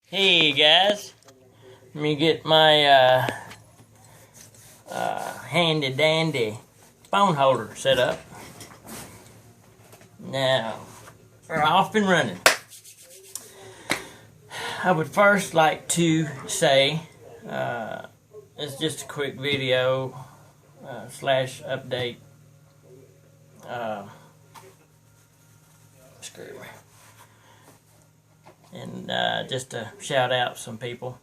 Hey guys, let me get my handy dandy phone holder set up. Now, we're off and running. I would first like to say it's just a quick video slash update. Screw me. And just to shout out some people.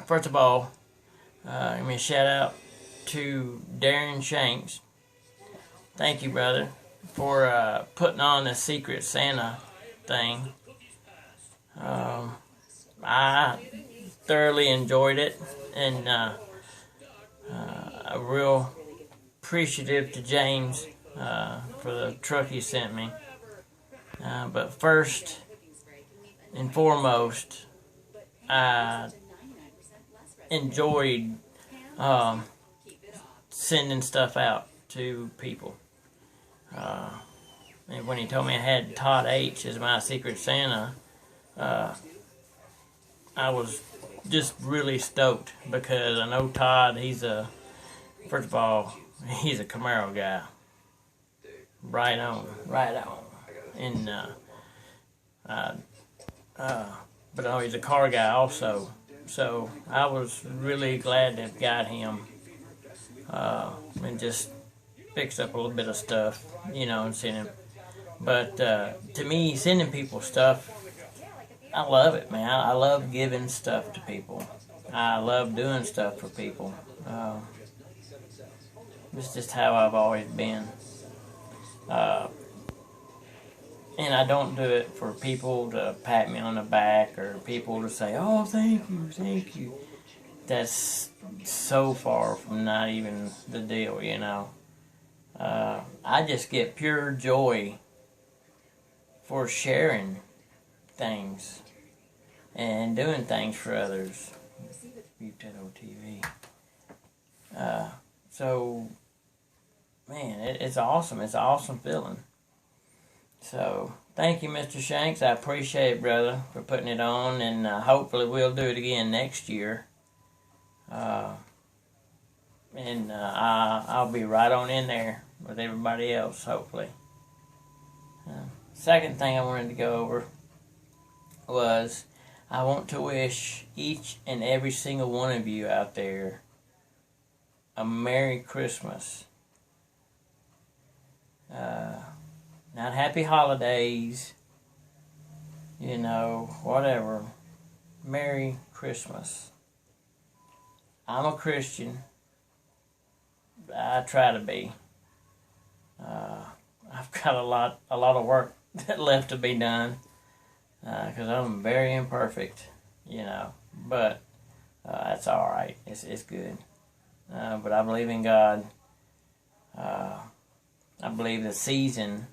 First of all, give me a shout out to Darren Shanks. Thank you, brother, for putting on the Secret Santa thing. I thoroughly enjoyed it, and I'm real appreciative to James for the truck he sent me. But first and foremost, I enjoyed sending stuff out to people. And when he told me I had Todd H as my Secret Santa, I was just really stoked because I know Todd, first of all, he's a Camaro guy. Right on. And, but I know he's a car guy also. So I was really glad to have got him and just fixed up a little bit of stuff, and sent him. But to me, sending people stuff, I love it, man. I love giving stuff to people. I love doing stuff for people. It's just how I've always been. And I don't do it for people to pat me on the back or people to say, oh, thank you. That's so far from not even the deal, I just get pure joy for sharing things and doing things for others. Potato TV. So, man, it's awesome. It's an awesome feeling. So, thank you, Mr. Shanks. I appreciate it, brother, for putting it on, and hopefully we'll do it again next year. And I'll be right on in there with everybody else, hopefully. Second thing I wanted to go over was I want to wish each and every single one of you out there a Merry Christmas. Not Happy Holidays, whatever. Merry Christmas. I'm a Christian. I try to be. I've got a lot of work left to be done because I'm very imperfect, But that's all right. It's good. But I believe in God. I believe the season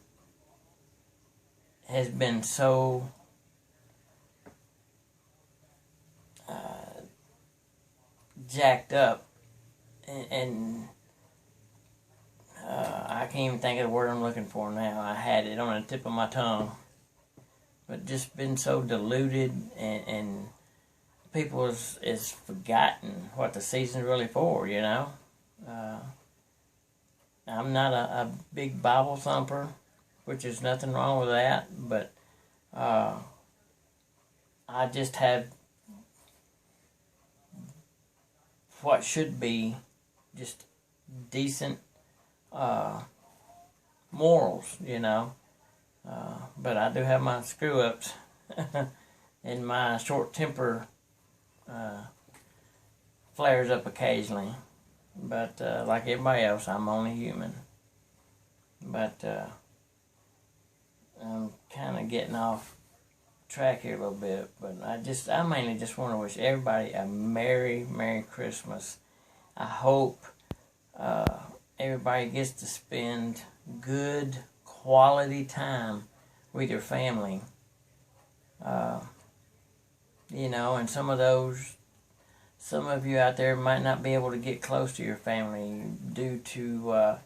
has been so jacked up, and I can't even think of the word I'm looking for now. I had it on the tip of my tongue, but just been so diluted, and people is forgotten what the season's really for. I'm not a big Bible thumper, which is nothing wrong with that, but I just have what should be just decent morals, but I do have my screw-ups and my short temper flares up occasionally. But like everybody else, I'm only human. But I'm kind of getting off track here a little bit. But I mainly just want to wish everybody a Merry Christmas. I hope everybody gets to spend good quality time with your family. And some of you out there might not be able to get close to your family due to,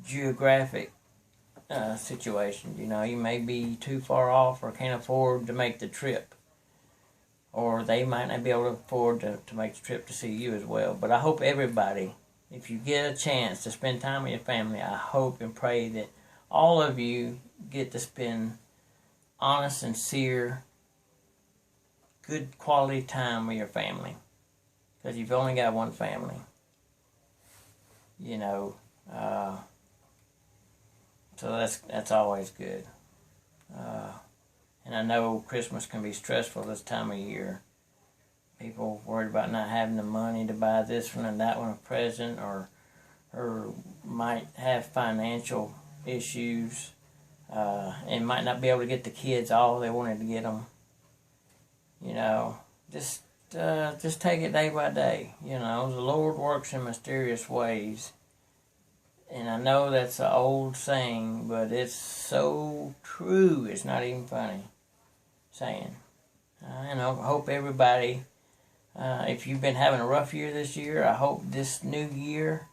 geographic situations. You know, you may be too far off or can't afford to make the trip, or they might not be able to afford to make the trip to see you as well. But I hope everybody, if you get a chance to spend time with your family, I hope and pray that all of you get to spend honest, sincere, good quality time with your family. Because you've only got one family. You know, so that's always good. And I know Christmas can be stressful this time of year. People worried about not having the money to buy this one and that one a present, or might have financial issues, and might not be able to get the kids all they wanted to get them. You know, just take it day by day. You know, the Lord works in mysterious ways. And I know that's an old saying, but it's so true, it's not even funny saying. And I hope everybody, if you've been having a rough year this year, I hope this new year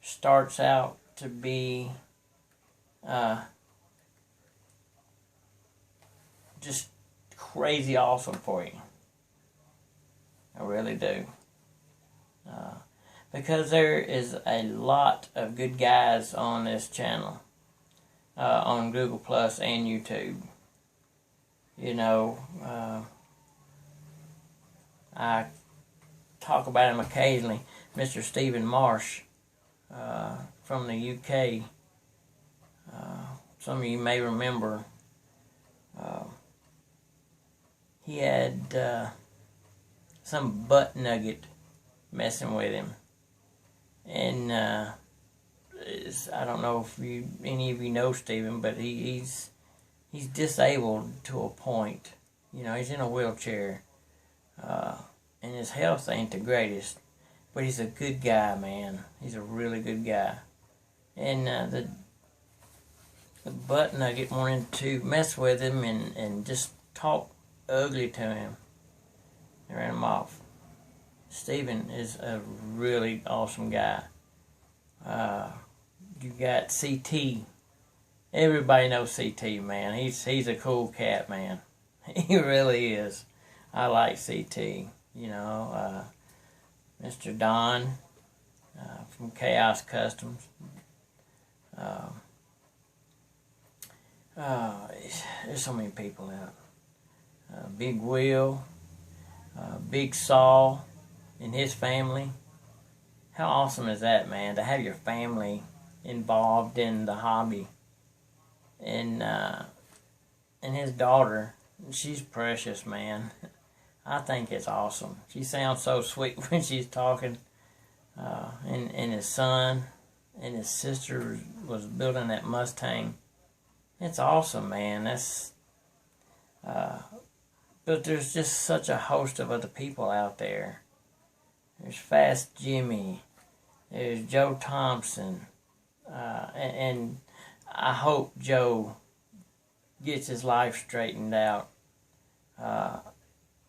starts out to be just crazy awesome for you. I really do. Because there is a lot of good guys on this channel, on Google Plus and YouTube. You know, I talk about him occasionally. Mr. Stephen Marsh from the UK. Some of you may remember he had some butt nugget messing with him. And I don't know if any of you know Stephen, but he's disabled to a point. You know, he's in a wheelchair, and his health ain't the greatest. But he's a good guy, man. He's a really good guy. And the butt nugget wanted to mess with him and just talk ugly to him. They ran him off. Stephen is a really awesome guy. You got CT. Everybody knows CT, man. He's a cool cat, man. He really is. I like CT. You know, Mr. Don from Chaos Customs. There's so many people out. Big Will, Big Saul, and his family. How awesome is that, man, to have your family involved in the hobby. And his daughter, she's precious, man. I think it's awesome. She sounds so sweet when she's talking. And his son and his sister was building that Mustang. It's awesome, man. But there's just such a host of other people out there. There's Fast Jimmy. There's Joe Thompson. And I hope Joe gets his life straightened out.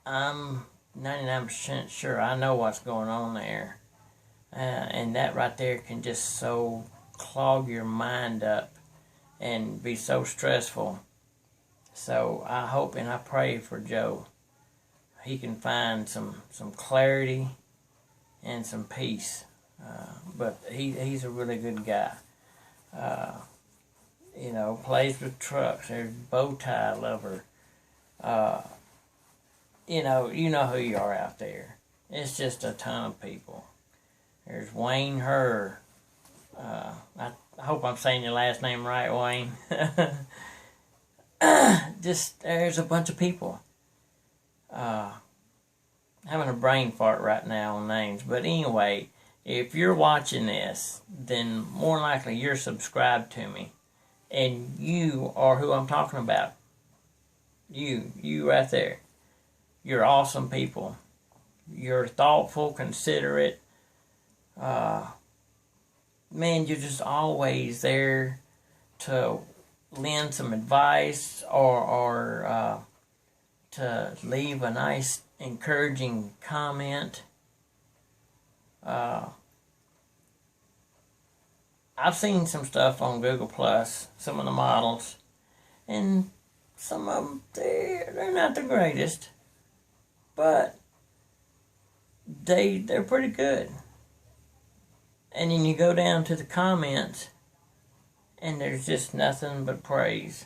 I'm 99% sure I know what's going on there. And that right there can just so clog your mind up and be so stressful. So I hope and I pray for Joe. He can find some clarity and some peace. But he's a really good guy. You know, plays with trucks. There's Bowtie Lover. You know who you are out there. It's just a ton of people. There's Wayne Herr. I hope I'm saying your last name right, Wayne. Just, there's a bunch of people. Having a brain fart right now on names. But anyway, if you're watching this, then more likely you're subscribed to me. And you are who I'm talking about. You right there. You're awesome people. You're thoughtful, considerate. Man, you're just always there to lend some advice or to leave a nice, encouraging comment. I've seen some stuff on Google Plus, some of the models, and some of them, they're not the greatest, but they're pretty good. And then you go down to the comments, and there's just nothing but praise.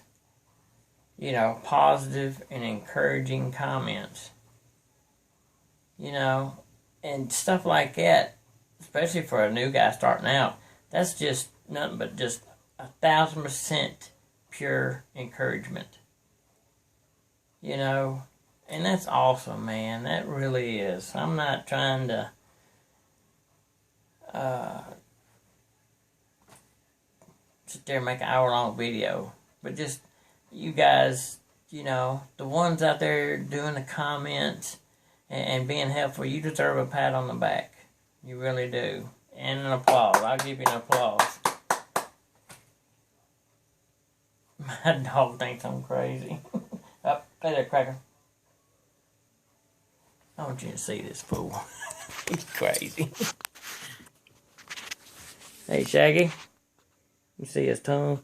You know, positive and encouraging comments. You know, and stuff like that, especially for a new guy starting out, that's just nothing but just 1,000% pure encouragement. You know, and that's awesome, man. That really is. I'm not trying to sit there and make an hour-long video, but just you guys, you know, the ones out there doing the comments and being helpful, you deserve a pat on the back. You really do. And an applause. I'll give you an applause. My dog thinks I'm crazy. Up, hey there, Cracker. I want you to see this fool. He's crazy. Hey, Shaggy. You see his tongue?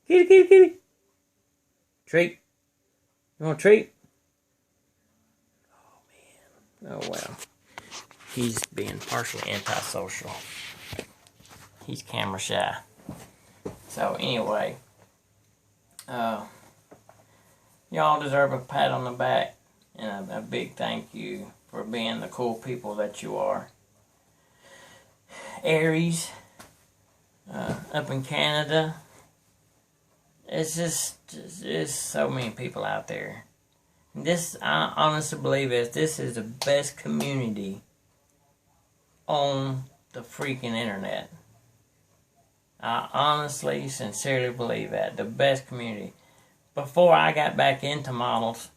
Kitty, kitty, kitty. Treat. You want a treat? Oh, man. Oh, well. He's being partially antisocial. He's camera shy. So, anyway. Y'all deserve a pat on the back. And a big thank you for being the cool people that you are. Aries. Up in Canada. There's so many people out there. This, I honestly believe this is the best community on the freaking internet. I honestly, sincerely believe that. The best community. Before I got back into models,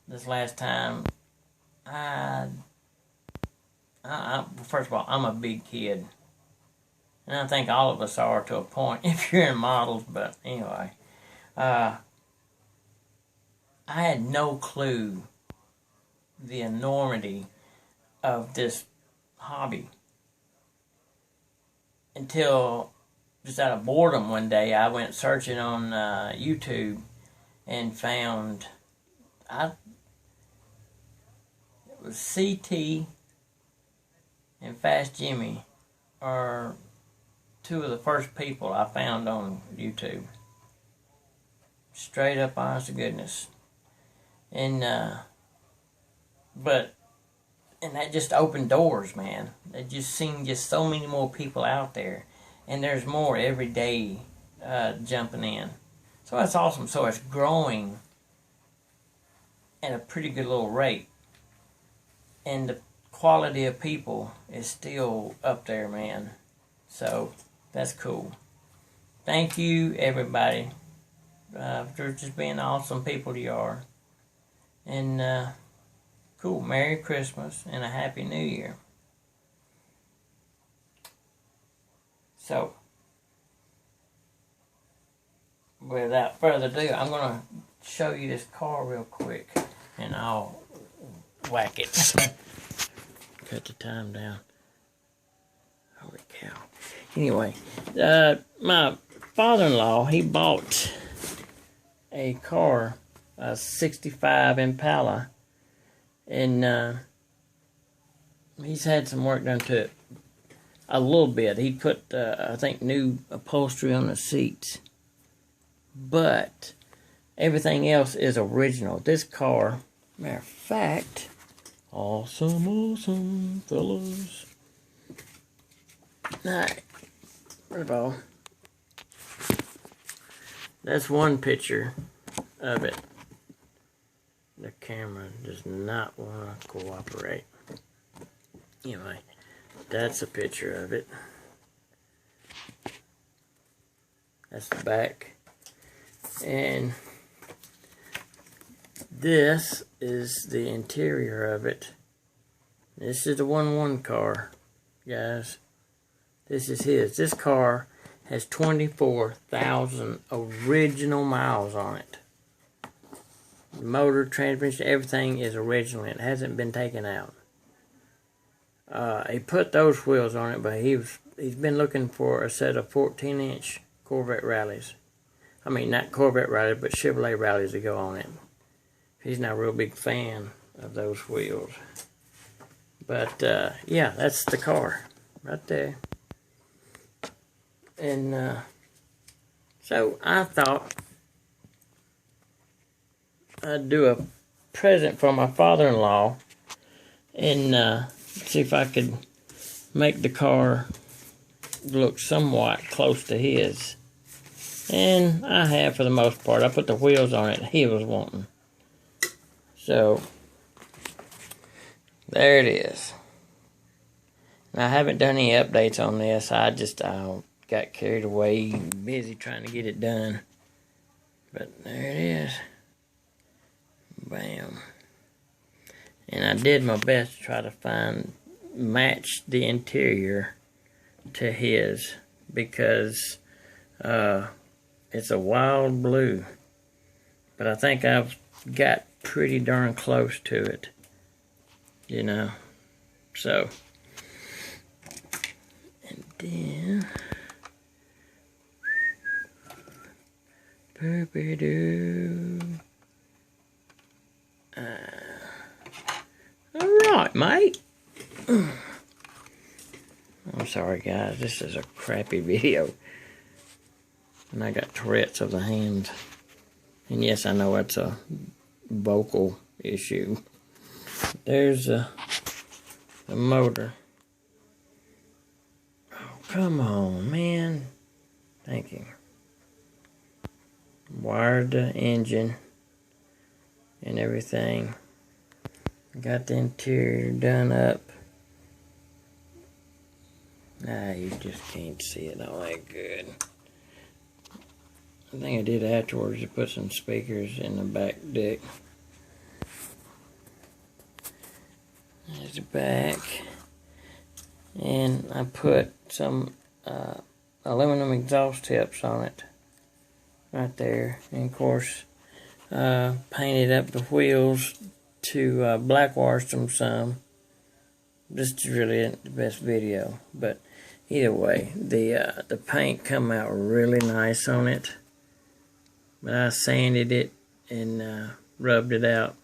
this last time, first of all, I'm a big kid. And I think all of us are to a point if you're in models, but anyway. I had no clue the enormity of this hobby until just out of boredom one day I went searching on YouTube and found it was CT and Fast Jimmy are two of the first people I found on YouTube. Straight up, honest to goodness. And that just opened doors, man. It just seemed just so many more people out there, and there's more every day jumping in. So that's awesome. So it's growing at a pretty good little rate, and the quality of people is still up there, man. So that's cool. Thank you, everybody, for just being the awesome people you are. And cool. Merry Christmas and a Happy New Year. So, without further ado, I'm going to show you this car real quick, and I'll whack it. Cut the time down. Holy cow. Anyway, my father-in-law, he bought a car, a 65 Impala, and he's had some work done to it a little bit. He put, I think, new upholstery on the seats, but everything else is original. This car, matter of fact, awesome, fellas. Alright, first of all, that's one picture of it. The camera does not want to cooperate. Anyway, that's a picture of it. That's the back. And this is the interior of it. This is the 1-1 car, guys. This is his. This car has 24,000 original miles on it. The motor, transmission, everything is original. It hasn't been taken out. He put those wheels on it, but he he's been looking for a set of 14-inch Corvette rallies. I mean, not Corvette rallies, but Chevrolet rallies to go on it. He's not a real big fan of those wheels. But, yeah, that's the car right there. And, so I thought I'd do a present for my father-in-law and see if I could make the car look somewhat close to his. And I have for the most part. I put the wheels on it he was wanting. So, there it is. Now, I haven't done any updates on this. I got carried away, busy trying to get it done. But there it is. Bam. And I did my best to try to match the interior to his, because it's a wild blue. But I think I've got pretty darn close to it. You know. So. And then. Alright, mate. I'm sorry, guys. This is a crappy video. And I got Tourette's of the hand. And yes, I know it's a vocal issue. There's the motor. Oh, come on, man. Thank you. Wired the engine and everything. Got the interior done up. You just can't see it all that good. I think I did afterwards to put some speakers in the back deck. There's the back. And I put some aluminum exhaust tips on it. Right there. And of course, painted up the wheels to black wash them some. This is really the best video. But either way, the paint come out really nice on it. But I sanded it and rubbed it out.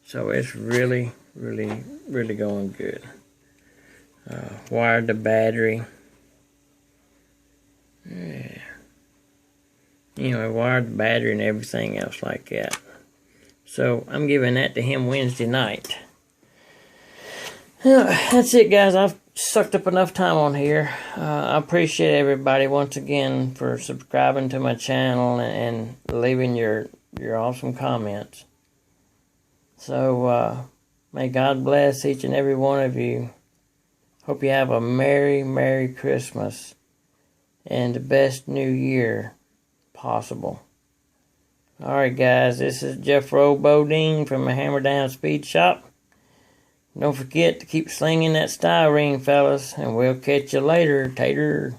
So it's really, really, really going good. Wired the battery. Yeah. Anyway, wired the battery and everything else like that. So I'm giving that to him Wednesday night. That's it, guys. I've sucked up enough time on here. I appreciate everybody once again for subscribing to my channel and leaving your awesome comments. So may God bless each and every one of you. Hope you have a Merry, Merry Christmas and the best New Year possible. Alright, guys, this is Jeffro Bodine from the Hammer Down Speed Shop. Don't forget to keep slinging that styrene, fellas, and we'll catch you later, tater.